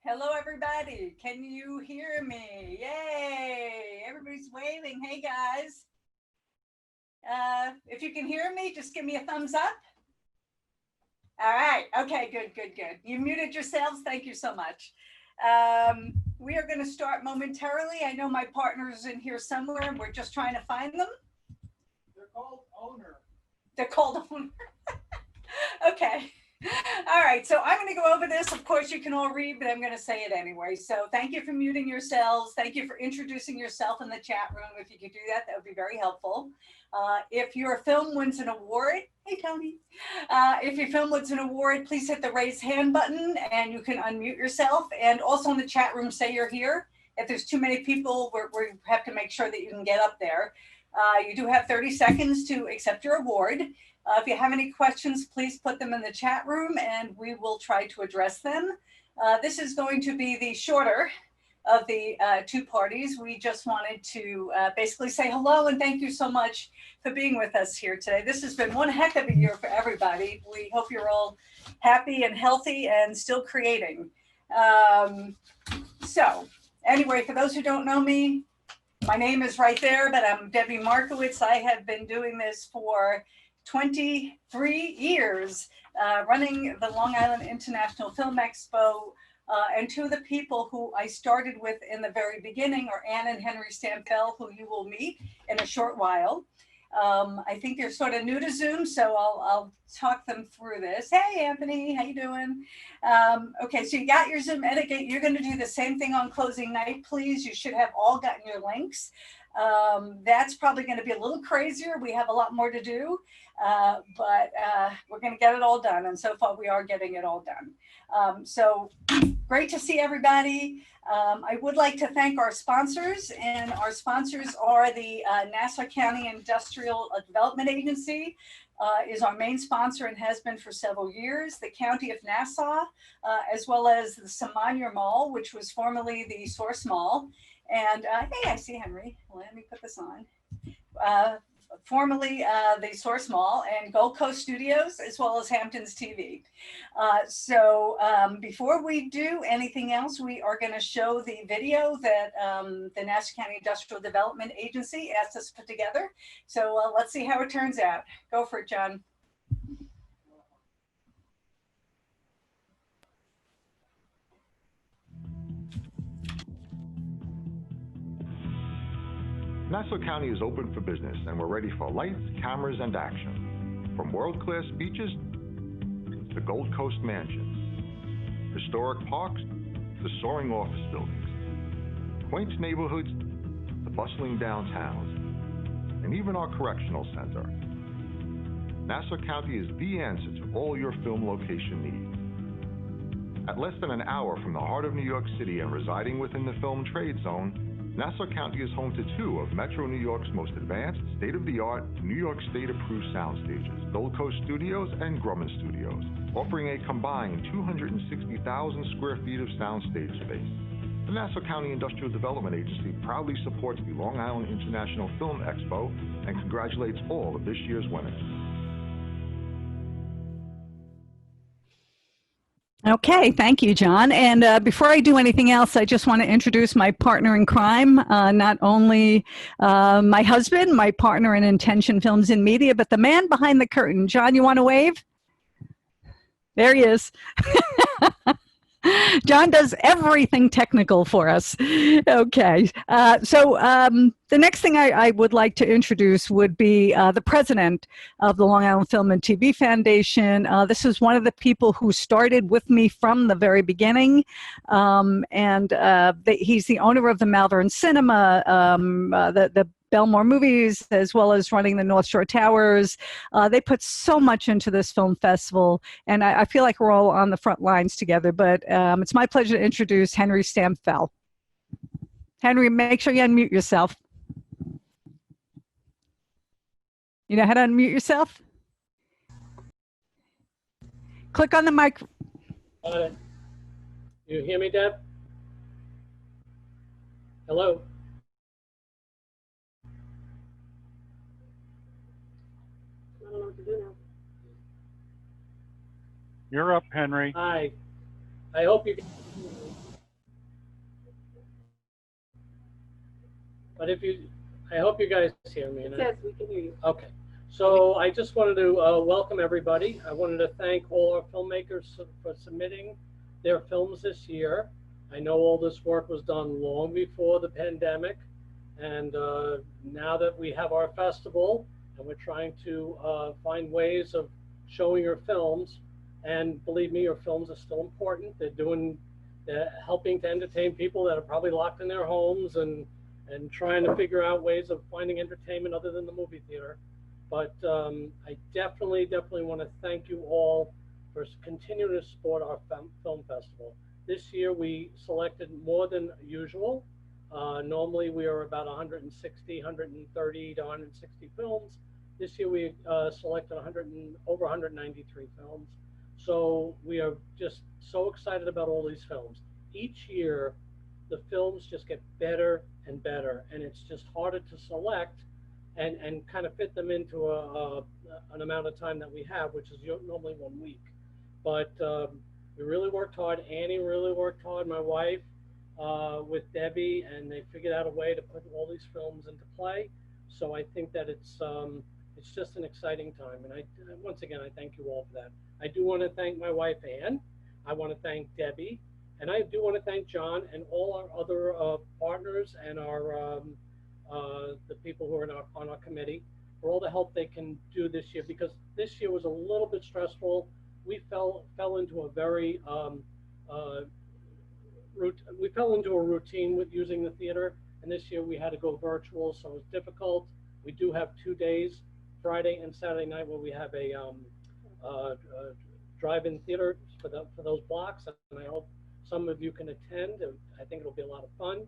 Hello, everybody. Can you hear me? Yay! Everybody's waving. Hey, guys. If you can hear me, just give me a thumbs up. All right. Okay, good, good, good. You muted yourselves. Thank you so much. We are going to start momentarily. I know my partner's in here somewhere, and we're just trying to find them. They're called owner. They're called owner. Okay. All right, so I'm going to go over this. Of course, you can all read, but I'm going to say it anyway. So thank you for muting yourselves. Thank you for introducing yourself in the chat room. If you could do that, that would be very helpful. If your film wins an award, hey, Tony. If your film wins an award, please hit the raise hand button and you can unmute yourself. And also in the chat room, say you're here. If there's too many people, we have to make sure that you can get up there. You do have 30 seconds to accept your award. If you have any questions, please put them in the chat room and we will try to address them. This is going to be the shorter of the two parties. We just wanted to basically say hello and thank you so much for being with us here today. This has been one heck of a year for everybody. We hope you're all happy and healthy and still creating. So anyway, for those who don't know me, my name is right there, but I'm Debbie Markowitz. I have been doing this for 23 years, running the Long Island International Film Expo, and two of the people who I started with in the very beginning are Ann and Henry Stampfel, who you will meet in a short while. I think they're sort of new to Zoom, so I'll talk them through this. Hey, Anthony, how you doing? Okay, so you got your Zoom etiquette. You're going to do the same thing on closing night, please. You should have all gotten your links. That's probably going to be a little crazier. We have a lot more to do, but we're going to get it all done. And so far, we are getting it all done. So great to see everybody. I would like to thank our sponsors, and our sponsors are the Nassau County Industrial Development Agency. Is our main sponsor and has been for several years. The County of Nassau, as well as the Samanier Mall, which was formerly the Source Mall. And hey, I see Henry. Let me put this on. Formerly the Source Mall and Gold Coast Studios, as well as Hamptons TV. So before we do anything else, we are going to show the video that the Nassau County Industrial Development Agency asked us to put together. So let's see how it turns out. Go for it, John. Nassau County is open for business and we're ready for lights, cameras, and action. From world-class beaches to Gold Coast mansions, historic parks to soaring office buildings, quaint neighborhoods to bustling downtowns, and even our correctional center. Nassau County is the answer to all your film location needs. At less than an hour from the heart of New York City and residing within the film trade zone, Nassau County is home to two of Metro New York's most advanced, state-of-the-art, New York State-approved sound stages, Gold Coast Studios and Grumman Studios, offering a combined 260,000 square feet of soundstage space. The Nassau County Industrial Development Agency proudly supports the Long Island International Film Expo and congratulates all of this year's winners. Okay, thank you, John. And before I do anything else, I just want to introduce my partner in crime, not only my husband, my partner in Intention Films and Media, but the man behind the curtain. John, you want to wave? There he is. John does everything technical for us. Okay, so the next thing I would like to introduce would be the president of the Long Island Film and TV Foundation. This is one of the people who started with me from the very beginning, and he's the owner of the Malvern Cinema, the Belmore Movies, as well as running the North Shore Towers. They put so much into this film festival, and I feel like we're all on the front lines together, but it's my pleasure to introduce Henry Stampfel. Henry, make sure you unmute yourself. You know how to unmute yourself? Click on the mic. You hear me, Deb? Hello? I don't know what to do now. You're up, Henry. Hi. I hope you can. But I hope you guys hear me. It says we can hear you. Okay. So I just wanted to welcome everybody. I wanted to thank all our filmmakers for submitting their films this year. I know all this work was done long before the pandemic. And now that we have our festival and we're trying to find ways of showing your films, and believe me, your films are still important. They're helping to entertain people that are probably locked in their homes and trying to figure out ways of finding entertainment other than the movie theater. But I definitely want to thank you all for continuing to support our film festival. This year we selected more than usual. Normally we are about 160, 130 to 160 films. This year we selected over 193 films. So we are just so excited about all these films. Each year the films just get better and better, and it's just harder to select and kind of fit them into an amount of time that we have, which is normally 1 week. But we really worked hard. Annie really worked hard, my wife, with Debbie, and they figured out a way to put all these films into play. So I think that it's just an exciting time. And once again, I thank you all for that. I do want to thank my wife, Ann. I want to thank Debbie. And I do want to thank John and all our other partners and our the people who are on our committee for all the help they can do this year, because this year was a little bit stressful. We fell into a very we fell into a routine with using the theater, and this year we had to go virtual, so it was difficult. We do have 2 days, Friday and Saturday night, where we have a drive-in theater for those blocks, and I hope some of you can attend. I think it'll be a lot of fun.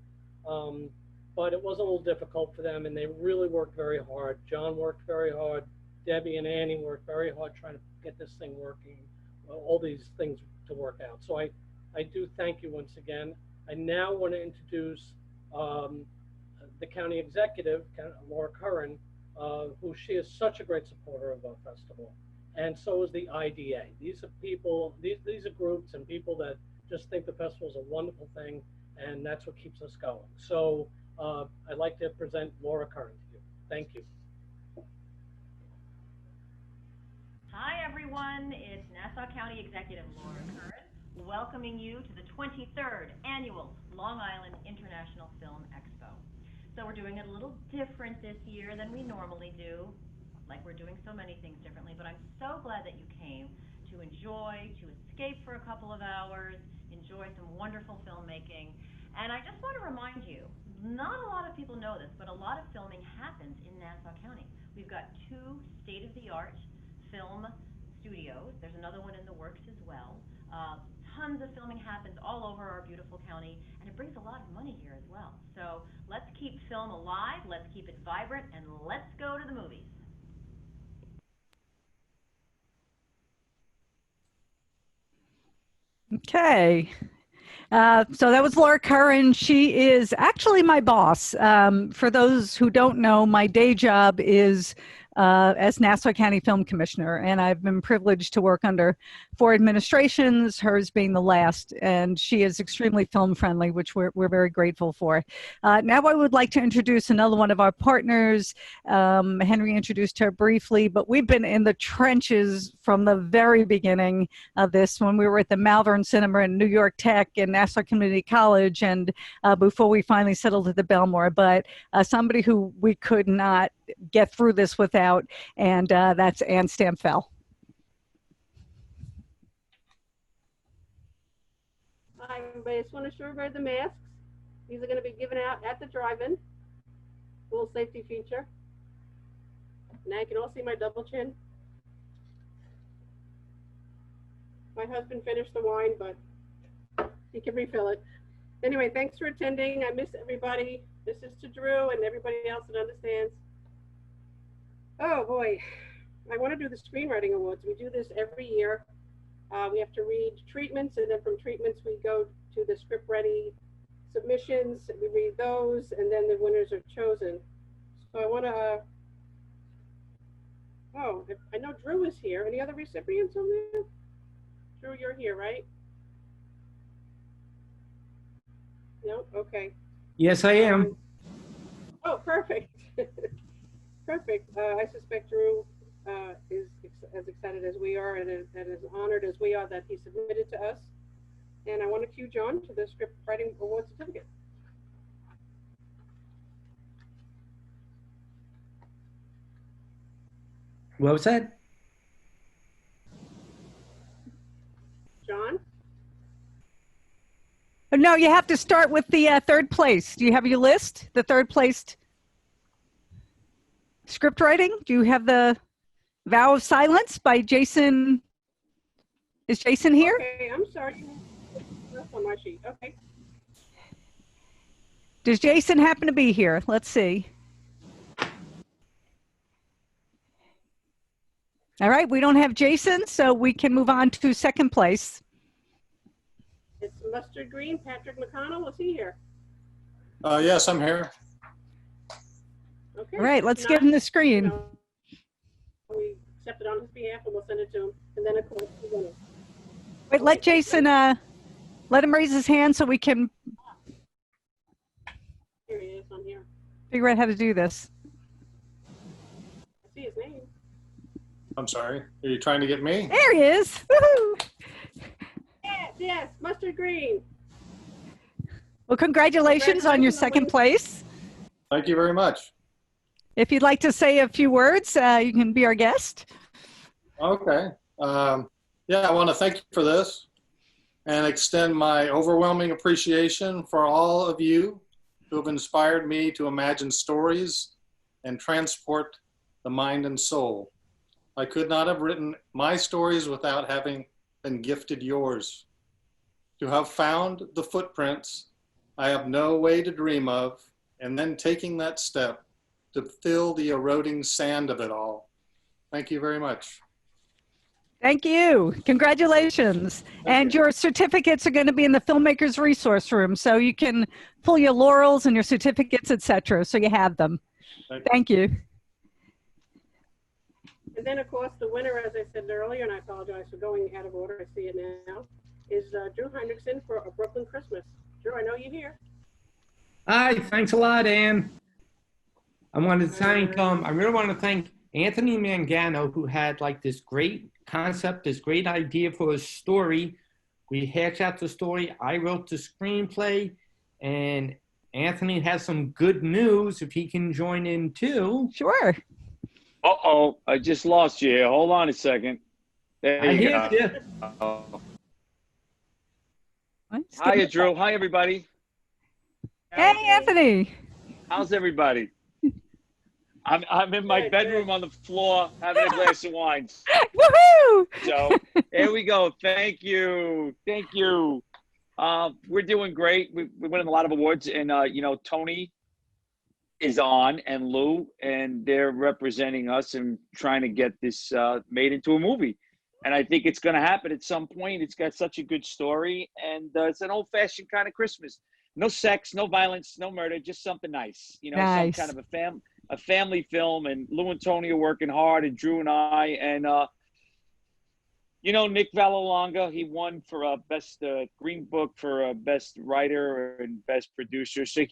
But it was a little difficult for them, and they really worked very hard. John worked very hard. Debbie and Annie worked very hard trying to get this thing working, all these things to work out. So I do thank you once again. I now want to introduce the county executive, Laura Curran, who she is such a great supporter of our festival. And so is the IDA. These are people, these are groups and people that just think the festival is a wonderful thing, and that's what keeps us going. So I'd like to present Laura Curran to you. Thank you. Hi everyone, it's Nassau County Executive Laura Curran, welcoming you to the 23rd Annual Long Island International Film Expo. So we're doing it a little different this year than we normally do, like we're doing so many things differently, but I'm so glad that you came to enjoy, to escape for a couple of hours, enjoy some wonderful filmmaking. And I just want to remind you, not a lot of people know this, but a lot of filming happens in Nassau County. We've got 2 state-of-the-art film studios. There's another one in the works as well. Tons of filming happens all over our beautiful county, and it brings a lot of money here as well. So let's keep film alive, let's keep it vibrant, and let's go to the movies. Okay. So that was Laura Curran. She is actually my boss. For those who don't know, my day job is as Nassau County Film Commissioner, and I've been privileged to work under 4 administrations, hers being the last, and she is extremely film friendly, which we're very grateful for. Now I would like to introduce another one of our partners. Henry introduced her briefly, but we've been in the trenches from the very beginning of this, when we were at the Malvern Cinema in New York Tech and Nassau Community College, and before we finally settled at the Belmore. But somebody who we could not get through this without, and that's Ann Stamfel. Hi, everybody. I just want to show everybody the masks. These are going to be given out at the drive-in. Little safety feature. Now you can all see my double chin. My husband finished the wine, but he can refill it. Anyway, thanks for attending. I miss everybody. This is to Drew and everybody else that understands. Oh boy, I want to do the screenwriting awards. We do this every year. We have to read treatments, and then from treatments we go to the script ready submissions. We read those, and then the winners are chosen. So I want to, oh, I know Drew is here. Any other recipients on there? Drew, you're here, right? No? Okay. Yes, I am. Oh, perfect. Perfect. I suspect Drew is as excited as we are and as honored as we are that he submitted to us. And I want to cue John to the script writing award certificate. What was that? John? No, you have to start with the third place. Do you have your list? The third placed script writing? Do you have the Vow of Silence by Jason? Is Jason here? Okay, I'm sorry. That's on my sheet. Okay. Does Jason happen to be here? Let's see. All right, we don't have Jason, so we can move on to second place. It's Mustard Green. Patrick McConnell. Is he here? Yes, I'm here. Okay. All right, let's If give not, him the screen. you know, we accept it on his behalf and we'll send it to him. And then, of course, we're going to. Wait, let Jason, let him raise his hand so we can Here he is on here. figure out how to do this. I see his name. I'm sorry. Are you trying to get me? There he is. Woohoo! Yes, yes, Mustard Green. Well, congratulations on your second place. Thank you very much. If you'd like to say a few words, you can be our guest. Okay. Yeah, I want to thank you for this and extend my overwhelming appreciation for all of you who have inspired me to imagine stories and transport the mind and soul. I could not have written my stories without having been gifted yours. To have found the footprints I have no way to dream of, and then taking that step to fill the eroding sand of it all. Thank you very much. Thank you. Congratulations. And your certificates are going to be in the Filmmakers Resource Room, so you can pull your laurels and your certificates, etc. So you have them. Thank you. And then, of course, the winner, as I said earlier, and I apologize for going out of order, I see it now, is Drew Hendrickson for A Brooklyn Christmas. Drew, I know you're here. Hi, thanks a lot, Ann. I want to thank, I really want to thank Anthony Mangano, who had like this great concept, this great idea for a story. We hashed out the story. I wrote the screenplay, and Anthony has some good news if he can join in too. Sure. Uh-oh, I just lost you here. Hold on a second. There I you hear go. you. Hiya, Drew. Hi, everybody. Hey, Anthony. How's everybody? I'm in my bedroom on the floor having a glass of wine. Woohoo! So here we go. Thank you. Thank you. We're doing great. We're winning a lot of awards. And, you know, Tony is on and Lou, and they're representing us and trying to get this made into a movie. And I think it's going to happen at some point. It's got such a good story. And it's an old-fashioned kind of Christmas. No sex, no violence, no murder, just something nice. You know, Nice. some kind of a family film. And Lou and Tony are working hard, and Drew and I. And, you know, Nick Vallelonga, he won for Best Green Book for Best Writer and Best Producer. So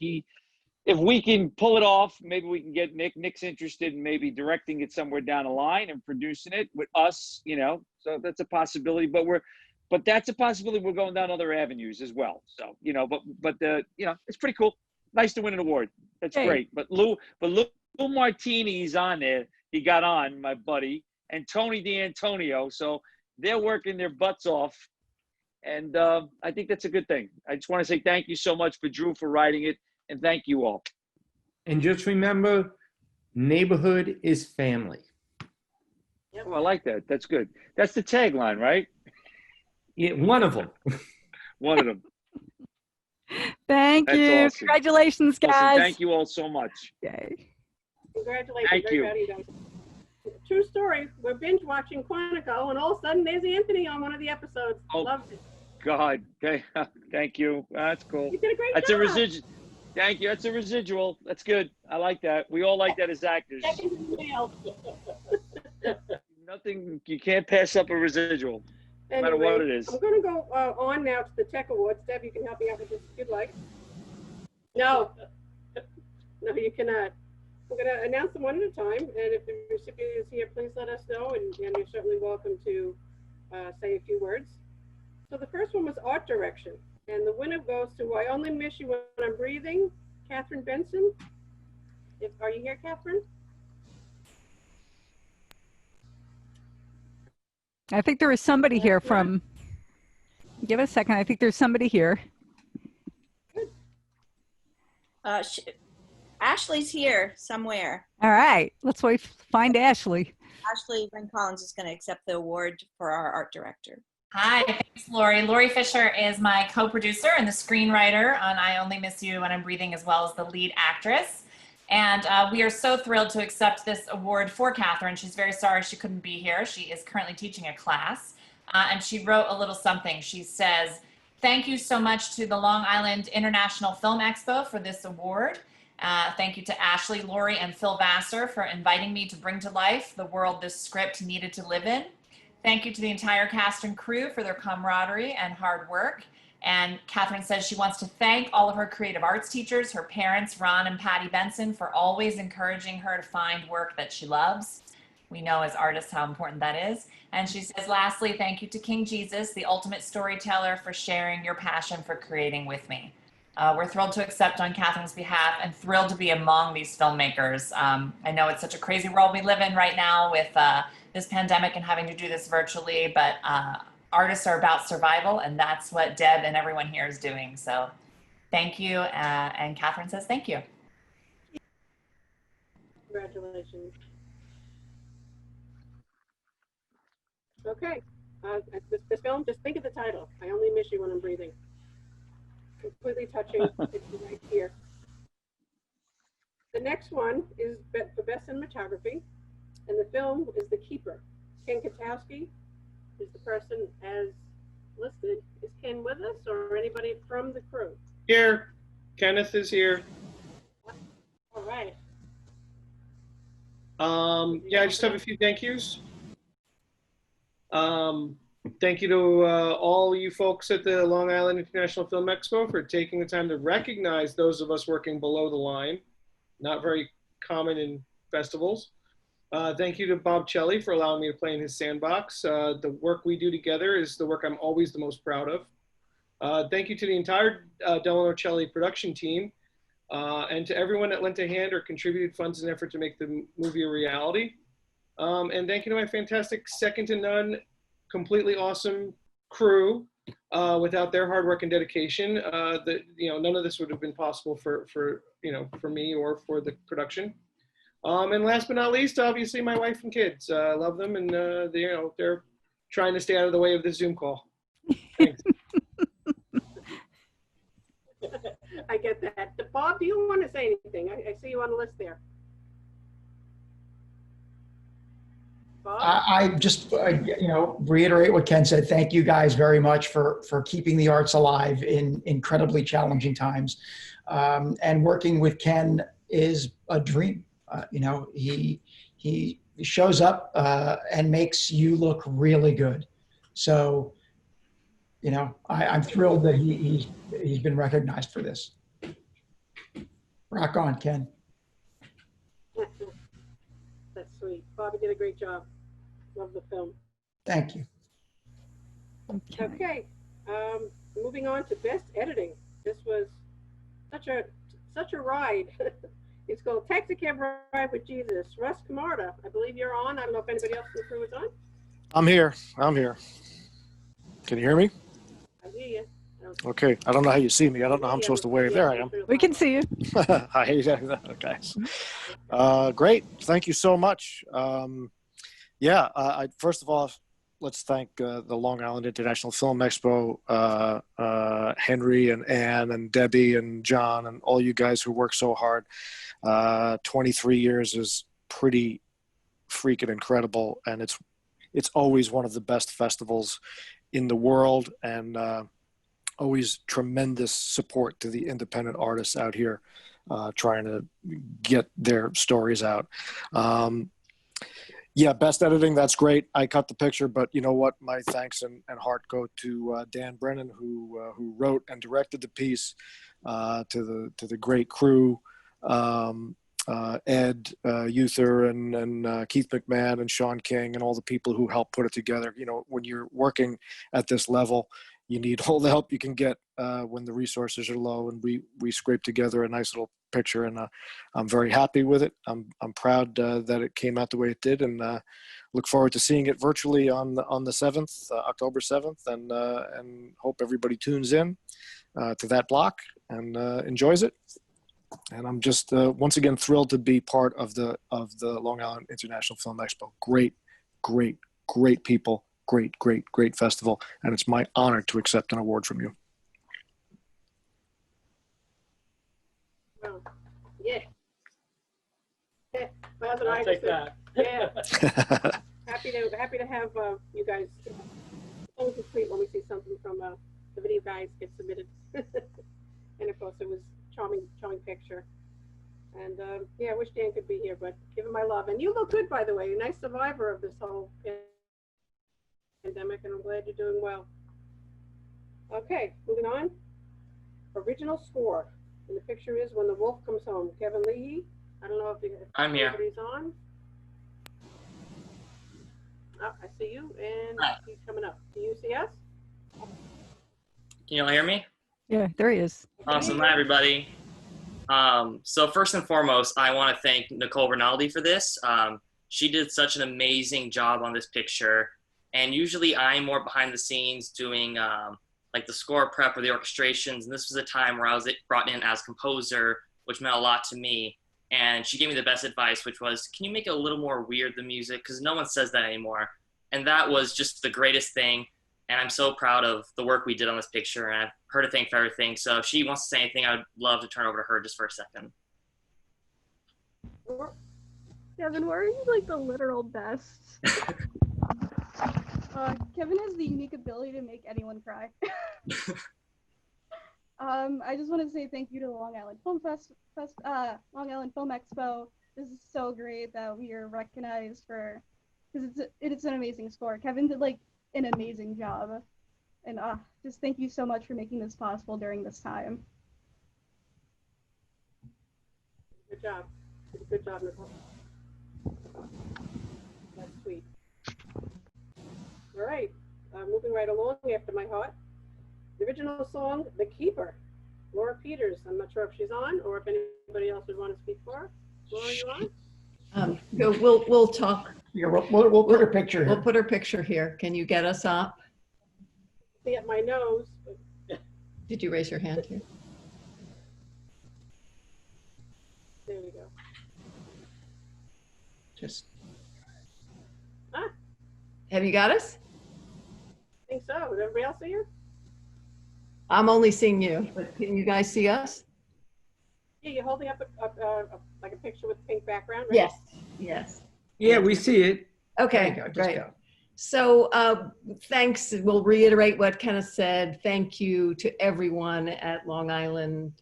if we can pull it off, maybe we can get Nick. Nick's interested in maybe directing it somewhere down the line and producing it with us, you know. So that's a possibility. But that's a possibility. We're going down other avenues as well. So, you know, but you know, it's pretty cool. Nice to win an award. That's great. But Lou Martini's on there. He got on, my buddy, and Tony D'Antonio. So they're working their butts off. And I think that's a good thing. I just want to say thank you so much for Drew for writing it. And thank you all. And just remember, neighborhood is family. Oh, I like that. That's good. That's the tagline, right? Yeah, one of them. One of them. Thank That's you. awesome. Congratulations, guys. Listen, thank you all so much. Yay. Congratulations. Thank you. Very proud of you guys. True story. We're binge watching Quantico, and all of a sudden there's Anthony on one of the episodes. Oh. Loved it. God. Okay. Thank you. That's cool. You did a great That's job. a residual. Thank you. That's a residual. That's good. I like that. We all like that as actors. Second in the mail. Nothing. You can't pass up a residual, no matter what it is. I'm going to go on now to the Tech Awards. Deb, you can help me out with this if you'd like. No, No, you cannot. I'm going to announce them one at a time, and if the recipient is here, please let us know, and you're certainly welcome to say a few words. So the first one was art direction, and the winner goes to I Only Miss You When I'm Breathing, Catherine Benson. Are you here, Catherine? I think there is somebody here from, give it a second, I think there's somebody here. Ashley's here somewhere. All right, let's wait, find Ashley. Ashley Van Collins is going to accept the award for our art director. Hi, thanks, Lori. Lori Fisher is my co-producer and the screenwriter on I Only Miss You When I'm Breathing, as well as the lead actress. And we are so thrilled to accept this award for Catherine. She's very sorry she couldn't be here. She is currently teaching a class. And she wrote a little something. She says, "Thank you so much to the Long Island International Film Expo for this award. Thank you to Ashley, Lori, and Phil Vassar for inviting me to bring to life the world this script needed to live in. Thank you to the entire cast and crew for their camaraderie and hard work." And Catherine says she wants to thank all of her creative arts teachers, her parents, Ron and Patty Benson, for always encouraging her to find work that she loves. We know as artists how important that is. And she says, lastly, thank you to King Jesus, the ultimate storyteller, for sharing your passion for creating with me. We're thrilled to accept on Catherine's behalf and thrilled to be among these filmmakers. I know it's such a crazy world we live in right now with this pandemic and having to do this virtually, but artists are about survival, and that's what Deb and everyone here is doing. So thank you, and Catherine says thank you. Congratulations. Okay, this film, just think of the title, I Only Miss You When I'm Breathing. Completely touching, it's right here. The next one is for Best Cinematography, and the film is The Keeper. Ken Katowski is the person as listed. Is Ken with us, or anybody from the crew? Here, Kenneth is here. All right. Yeah, I just have a few thank yous. Thank you to all you folks at the Long Island International Film Expo for taking the time to recognize those of us working below the line. Not very common in festivals. Thank you to Bob Celli for allowing me to play in his sandbox. The work we do together is the work I'm always the most proud of. Thank you to the entire Delano Celli production team and to everyone that lent a hand or contributed funds and effort to make the movie a reality. And thank you to my fantastic second to none, completely awesome crew. Without their hard work and dedication, none of this would have been possible for me or for the production. And last but not least, obviously my wife and kids. I love them, and they're trying to stay out of the way of this Zoom call. Thanks. I get that. Bob, do you want to say anything? I see you on the list there. I just, reiterate what Ken said. Thank you guys very much for keeping the arts alive in incredibly challenging times. And working with Ken is a dream. He shows up and makes you look really good. So, I'm thrilled that he's been recognized for this. Rock on, Ken. That's sweet. Bobby did a great job. Love the film. Thank you. Okay, moving on to Best Editing. This was such a ride. It's called Taxi Cab Ride with Jesus. Russ Camarda, I believe you're on. I don't know if anybody else in the crew is on. I'm here. Can you hear me? I hear you. Okay. I don't know how you see me. I don't know how I'm supposed to wave. There I am. We can see you. Hi. Okay. Great. Thank you so much. First of all, let's thank the Long Island International Film Expo, Henry and Ann and Debbie and John and all you guys who work so hard. 23 years is pretty freaking incredible, and it's always one of the best festivals in the world, and always tremendous support to the independent artists out here trying to get their stories out. Best editing, that's great. I cut the picture, but you know what? My thanks and heart go to Dan Brennan, who wrote and directed the piece, to the great crew, Ed Uther and Keith McMahon and Sean King and all the people who helped put it together. You know, when you're working at this level, you need all the help you can get when the resources are low. And we scraped together a nice little picture, and I'm very happy with it. I'm proud that it came out the way it did, and look forward to seeing it virtually on the 7th, October 7th, and hope everybody tunes in to that block and enjoys it. And I'm just once again thrilled to be part of the Long Island International Film Expo. Great people, great festival, and it's my honor to accept an award from you. Well, yeah. My husband and I I'll take just that. yeah. happy to have you guys. It's always sweet when we see something from the video guys get submitted. And of course, it was charming picture. And yeah, I wish Dan could be here, but give him my love. And you look good, by the way. You're a nice survivor of this whole pandemic, and I'm glad you're doing well. Okay, moving on. Original score. And the picture is When the Wolf Comes Home. Kevin Leahy. I don't know if I'm here. Everybody's on. Oh, I see you, and Hi. he's coming up. Do you see us? Can you all hear me? Yeah, there he is. Awesome. Hi, everybody. So first and foremost, I want to thank Nicole Rinaldi for this. She did such an amazing job on this picture. And usually I'm more behind the scenes doing like the score prep or the orchestrations. And this was a time where I was brought in as composer, which meant a lot to me. And she gave me the best advice, which was, can you make it a little more weird, the music? Because no one says that anymore. And that was just the greatest thing. And I'm so proud of the work we did on this picture. And I've heard her thank for everything. So if she wants to say anything, I would love to turn over to her just for a second. Kevin, why are you like the literal best? Kevin has the unique ability to make anyone cry. I just want to say thank you to the Long Island Film Long Island Film Expo. This is so great that we are recognized for, because it's an amazing score. Kevin did like an amazing job, and just thank you so much for making this possible during this time. Good job. Good job, Nicole. That's sweet. All right, moving right along after my heart. The original song, The Keeper, Laura Peters. I'm not sure if she's on or if anybody else would want to speak for her. Laura, you on? We'll talk. Yeah, we'll put her picture here. We'll put her picture here. Can you get us up? See at my nose. Did you raise your hand here? There we go. Just. Have you got us? I think so. Did everybody else see her? I'm only seeing you, but can you guys see us? Yeah, you're holding up like a picture with pink background, right? Yes. Yes. Yeah, we see it. Okay, great. So thanks. We'll reiterate what Kenneth said. Thank you to everyone at Long Island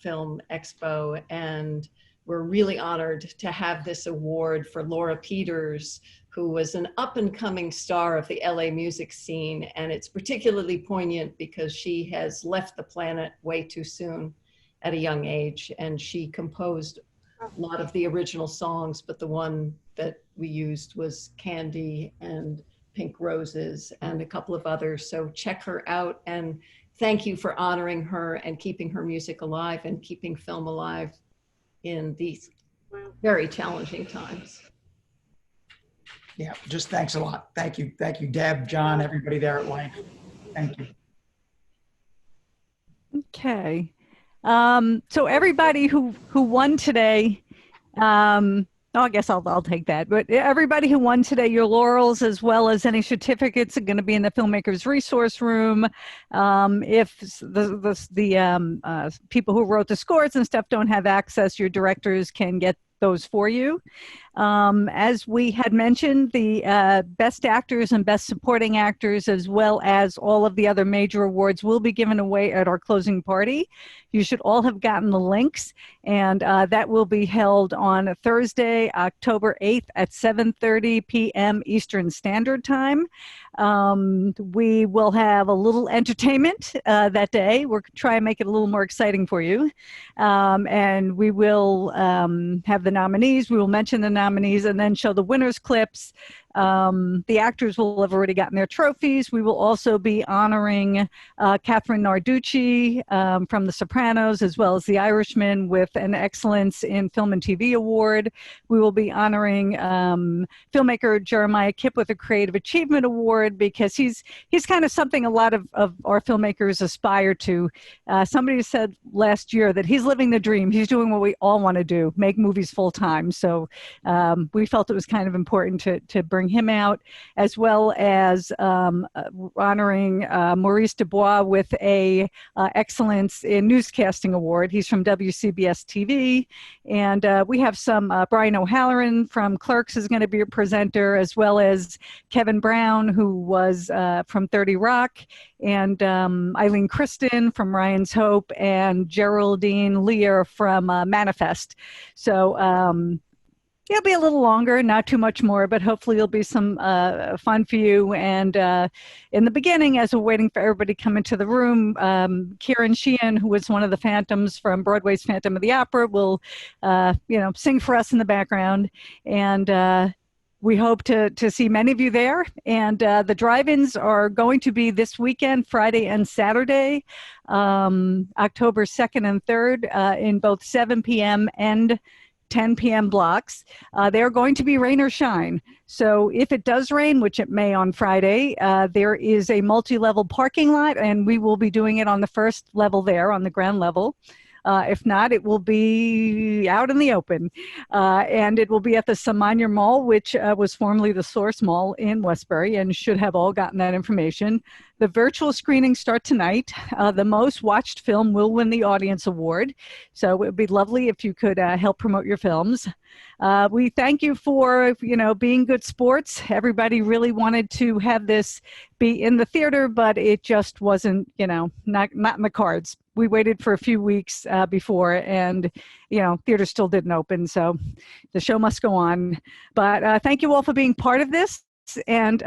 Film Expo. And we're really honored to have this award for Laura Peters, who was an up-and-coming star of the LA music scene. And it's particularly poignant because she has left the planet way too soon at a young age. And she composed a lot of the original songs, but the one that we used was Candy and Pink Roses and a couple of others. So check her out, and thank you for honoring her and keeping her music alive and keeping film alive in these very challenging times. Yeah, just thanks a lot. Thank you, Deb, John, everybody there at LIIFE. Thank you. Okay. So everybody who won today, I guess I'll take that. But everybody who won today, your laurels as well as any certificates are going to be in the Filmmakers Resource Room. If the people who wrote the scores and stuff don't have access, your directors can get those for you. As we had mentioned, the Best Actors and Best Supporting Actors, as well as all of the other major awards, will be given away at our closing party. You should all have gotten the links, and that will be held on Thursday, October 8th at 7:30 p.m. Eastern Standard Time. We will have a little entertainment that day. We're trying to make it a little more exciting for you. And we will have the nominees. We will mention the nominees and then show the winners' clips. The actors will have already gotten their trophies. We will also be honoring Catherine Narducci from The Sopranos, as well as The Irishman, with an Excellence in Film and TV Award. We will be honoring filmmaker Jeremiah Kipp with a Creative Achievement Award, because he's kind of something a lot of our filmmakers aspire to. Somebody said last year that he's living the dream. He's doing what we all want to do, make movies full time. So we felt it was kind of important to bring him out, as well as honoring Maurice Dubois with a Excellence in Newscasting Award. He's from WCBS TV. And we have some, Brian O'Halloran from Clerks is going to be a presenter, as well as Kevin Brown, who was from 30 Rock, and Eileen Kristen from Ryan's Hope, and Geraldine Lear from Manifest. So it'll be a little longer, not too much more, but hopefully it'll be some fun for you. And in the beginning, as we're waiting for everybody to come into the room, Kieran Sheehan, who was one of the Phantoms from Broadway's Phantom of the Opera, will sing for us in the background. And we hope to see many of you there. And the drive-ins are going to be this weekend, Friday and Saturday, October 2nd and 3rd, in both 7 p.m. and 10 p.m. blocks. They're going to be rain or shine. So if it does rain, which it may on Friday, there is a multi-level parking lot, and we will be doing it on the first level there, on the ground level. If not, it will be out in the open. And it will be at the Samanya Mall, which was formerly the Source Mall in Westbury, and should have all gotten that information. The virtual screenings start tonight. The most watched film will win the Audience Award. So it would be lovely if you could help promote your films. We thank you for, being good sports. Everybody really wanted to have this be in the theater, but it just wasn't, not in the cards. We waited for a few weeks before, and, theaters still didn't open. So the show must go on. But thank you all for being part of this. And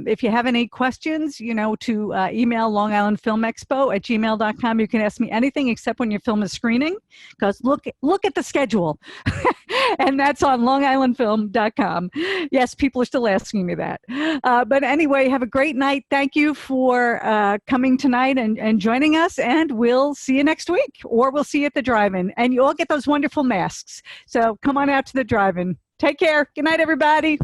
if you have any questions, to email Long Island Film Expo at gmail.com. You can ask me anything except when your film is screening, because look at the schedule. And that's on longislandfilm.com. Yes, people are still asking me that. But anyway, have a great night. Thank you for coming tonight and joining us. And we'll see you next week, or we'll see you at the drive-in. And you all get those wonderful masks. So come on out to the drive-in. Take care. Good night, everybody.